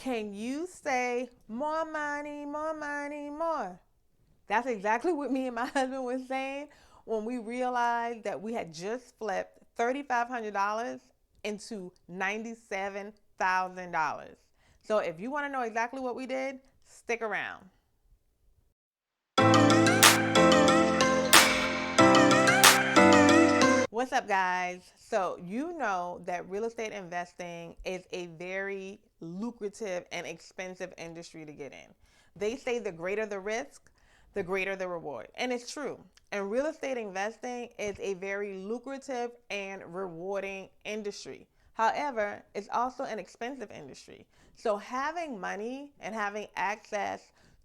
Can you say more money, more money, more? That's exactly what me and my husband was saying when we realized that we had just flipped $3,500 into $97,000. So if you want to know exactly what we did, stick around. What's up, guys? So, you know that real estate investing is a very lucrative and expensive industry to get in. They say the greater the risk, the greater the reward. And it's true. And real estate investing is a very lucrative and rewarding industry. However, it's also an expensive industry. So, having money and having access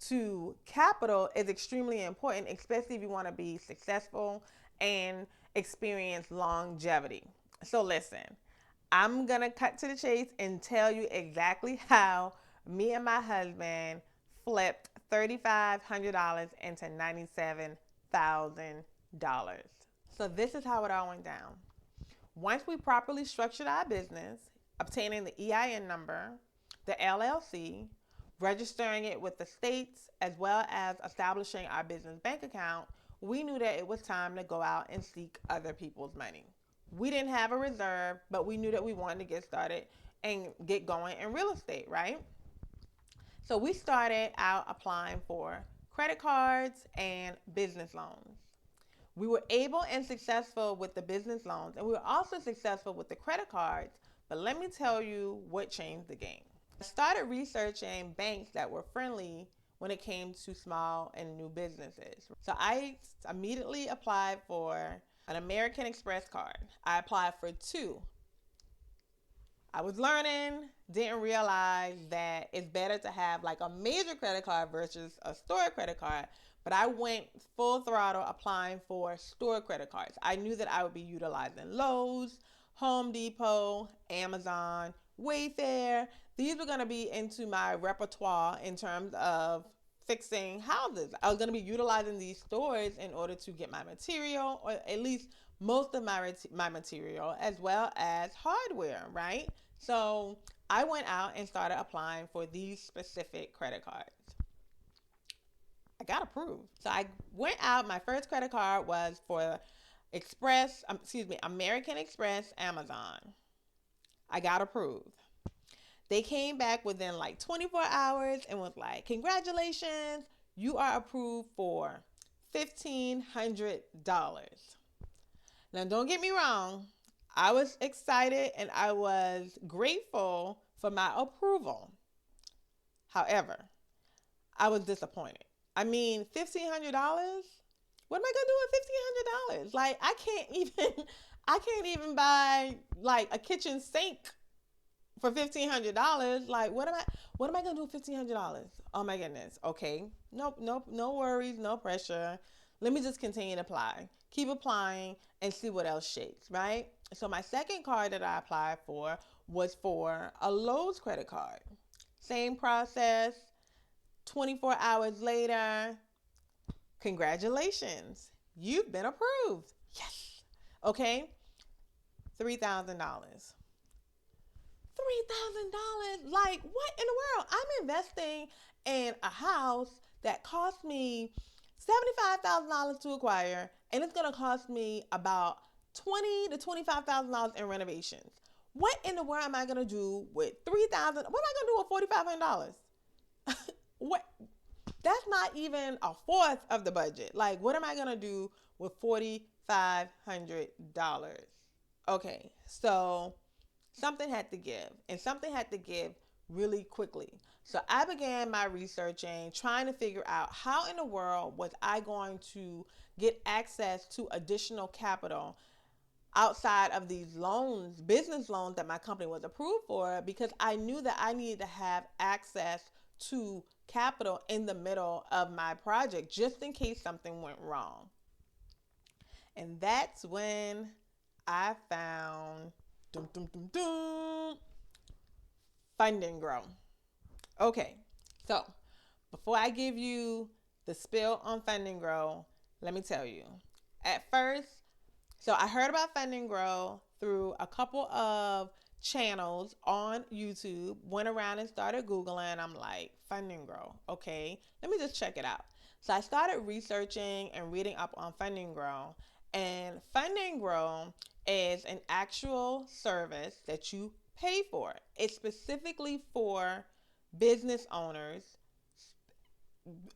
to capital is extremely important, especially if you want to be successful and experience longevity. So listen, I'm gonna cut to the chase and tell you exactly how me and my husband flipped $3,500 into $97,000. So this is how it all went down. Once we properly structured our business, obtaining the EIN number, the LLC, registering it with the states, as well as establishing our business bank account, we knew that it was time to go out and seek other people's money. We didn't have a reserve, but we knew that we wanted to get started and get going in real estate, right? So we started out applying for credit cards and business loans. We were able and successful with the business loans, and we were also successful with the credit cards. But let me tell you what changed the game. I started researching banks that were friendly when it came to small and new businesses. So I immediately applied for an American Express card. I applied for two. I was learning, didn't realize that it's better to have like a major credit card versus a store credit card. But I went full throttle applying for store credit cards. I knew that I would be utilizing Lowe's, Home Depot, Amazon, Wayfair. These were going to be into my repertoire in terms of fixing houses. I was going to be utilizing these stores in order to get my material, or at least most of my material, as well as hardware, right? So I went out and started applying for these specific credit cards. I got approved. So I went out. My first credit card was for American Express Amazon. I got approved. They came back within like 24 hours and was like, congratulations, you are approved for $1,500. Now, don't get me wrong. I was excited and I was grateful for my approval. However, I was disappointed. I mean, $1,500? What am I gonna do with $1,500? Like, I can't even buy like a kitchen sink for $1,500. Like, what am I gonna do with $1,500? Oh my goodness. Okay. Nope, no worries, no pressure. Let me just continue to apply. Keep applying and see what else shakes, right? So my second card that I applied for was for a Lowe's credit card. Same process. 24 hours later, congratulations, you've been approved. Yes. Okay. $3,000. $3,000. Like, what in the world? I'm investing in a house that cost me $75,000 to acquire, and it's going to cost me about $20,000 to $25,000 in renovations. What in the world am I going to do with $3,000? What am I going to do with $4,500? What? That's not even a fourth of the budget. Like, what am I going to do with $4,500? Okay, so something had to give, and something had to give really quickly. So I began my researching, trying to figure out how in the world was I going to get access to additional capital outside of these loans, business loans that my company was approved for, because I knew that I needed to have access to capital in the middle of my project just in case something went wrong. And that's when I found Fund and Grow. Okay, so before I give you the spill on Fund and Grow, let me tell you. At first, so I heard about Fund and Grow through a couple of channels on YouTube, went around and started Googling. I'm like, Fund and Grow. Okay, let me just check it out. So I started researching and reading up on Fund and Grow. And Fund and Grow is an actual service that you pay for. It's specifically for business owners,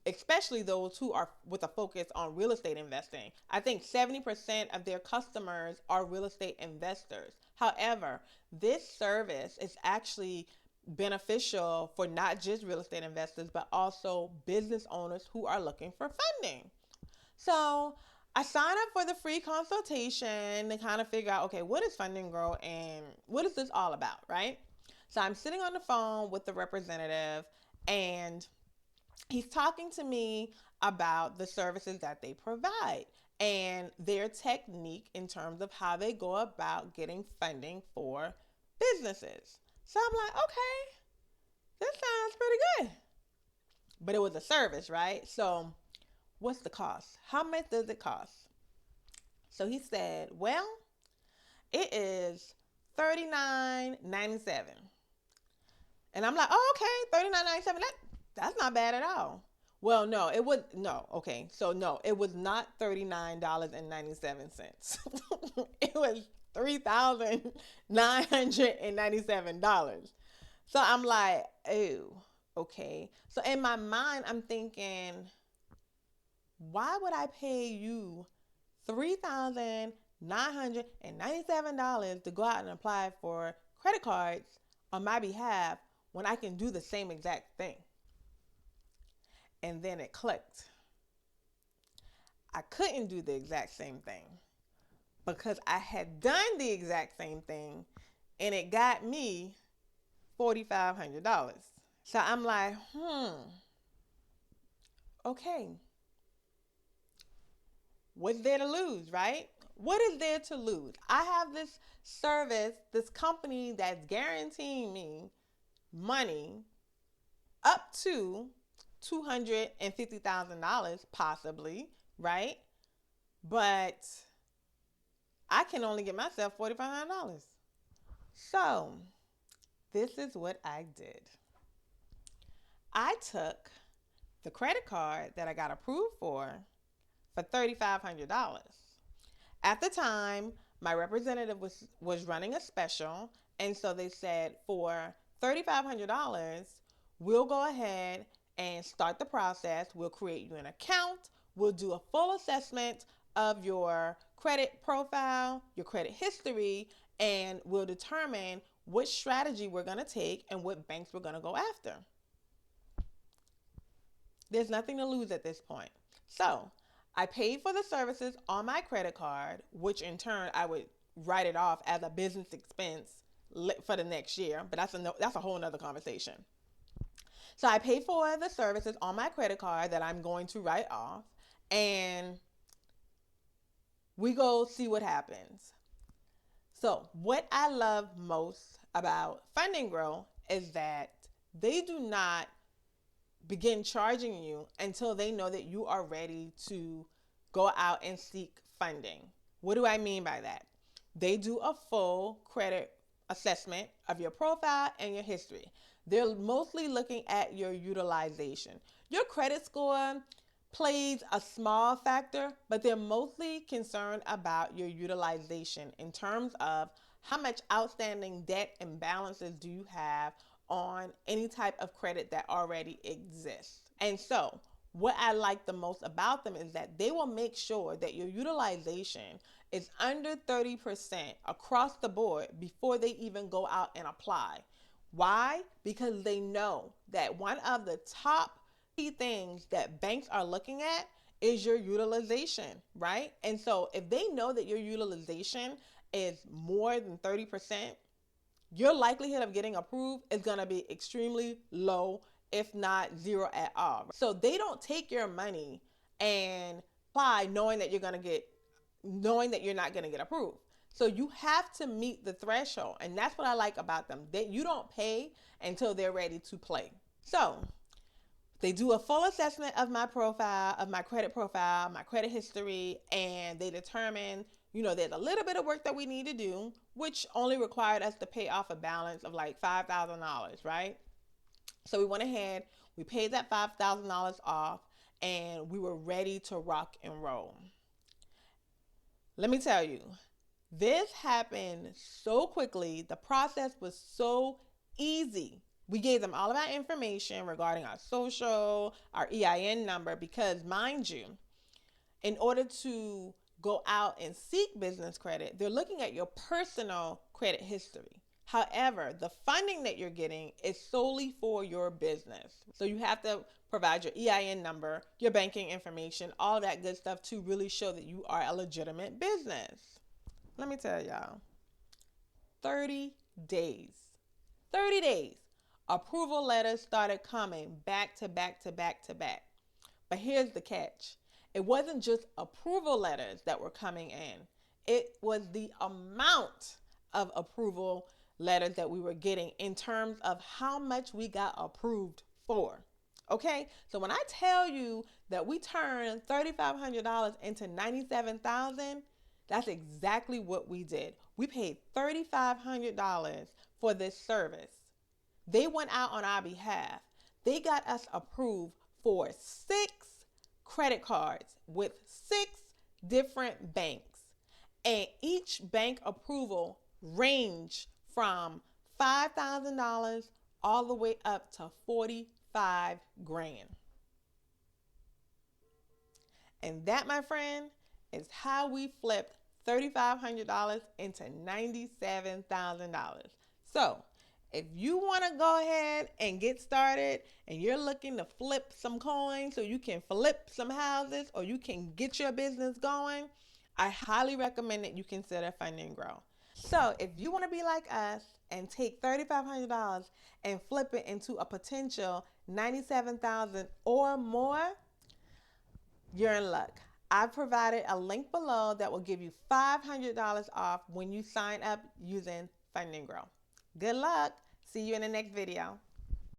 especially those who are with a focus on real estate investing. I think 70% of their customers are real estate investors. However, this service is actually beneficial for not just real estate investors, but also business owners who are looking for funding. So I signed up for the free consultation to kind of figure out, okay, what is Fund and Grow and what is this all about, right? So I'm sitting on the phone with the representative, and he's talking to me about the services that they provide and their technique in terms of how they go about getting funding for businesses. So I'm like, okay, this sounds pretty good. But it was a service, right? So what's the cost? How much does it cost? So he said, well, it is $39.97. And I'm like, oh, okay, $39.97. That's not bad at all. Well, no, it was no, okay. So no, it was not $39.97. It was $3,997. So I'm like, oh, okay. So in my mind, I'm thinking, why would I pay you $3,997 to go out and apply for credit cards on my behalf when I can do the same exact thing? And then it clicked. I couldn't do the exact same thing because I had done the exact same thing and it got me $4,500. So I'm like, okay, what's there to lose, right? What is there to lose? I have this service, this company that's guaranteeing me money up to $250,000 possibly, right? But I can only get myself $4,500. So this is what I did. I took the credit card that I got approved for $3,500. At the time, my representative was running a special, and so they said for $3,500, we'll go ahead and start the process. We'll create you an account. We'll do a full assessment of your credit profile, your credit history, and we'll determine which strategy we're going to take and what banks we're going to go after. There's nothing to lose at this point. So I paid for the services on my credit card, which in turn I would write it off as a business expense for the next year, but that's a whole nother conversation. So I pay for the services on my credit card that I'm going to write off, and we go see what happens. So what I love most about Fund and Grow is that they do not begin charging you until they know that you are ready to go out and seek funding. What do I mean by that? They do a full credit assessment of your profile and your history. They're mostly looking at your utilization. Your credit score plays a small factor, but they're mostly concerned about your utilization in terms of how much outstanding debt and balances do you have on any type of credit that already exists. And so what I like the most about them is that they will make sure that your utilization is under 30% across the board before they even go out and apply. Why? Because they know that one of the top key things that banks are looking at is your utilization, right? And so if they know that your utilization is more than 30%, your likelihood of getting approved is going to be extremely low, if not zero at all. So they don't take your money and apply knowing that you're not going to get approved. So you have to meet the threshold, and that's what I like about them. You don't pay until they're ready to play. So they do a full assessment of my profile, of my credit profile, my credit history, and they determine, there's a little bit of work that we need to do. which only required us to pay off a balance of like $5,000, right? So we went ahead, we paid that $5,000 off, and we were ready to rock and roll. Let me tell you, this happened so quickly. The process was so easy. We gave them all of our information regarding our social, our EIN number, because mind you, in order to go out and seek business credit, they're looking at your personal credit history. However, the funding that you're getting is solely for your business. So you have to provide your EIN number, your banking information, all that good stuff to really show that you are a legitimate business. Let me tell y'all, 30 days. 30 days. Approval letters started coming back to back to back to back. But here's the catch. It wasn't just approval letters that were coming in. It was the amount of approval letters that we were getting in terms of how much we got approved for. Okay? So when I tell you that we turned $3,500 into $97,000, that's exactly what we did. We paid $3,500 for this service. They went out on our behalf. They got us approved for 6 credit cards with 6 different banks. And each bank approval ranged from $5,000 all the way up to $45,000. And that, my friend, is how we flipped $3,500 into $97,000. So, if you want to go ahead and get started and you're looking to flip some coins so you can flip some houses or you can get your business going, I highly recommend that you consider Fund and Grow. So if you want to be like us and take $3,500 and flip it into a potential $97,000 or more, you're in luck. I've provided a link below that will give you $500 off when you sign up using Fund and Grow. Good luck. See you in the next video.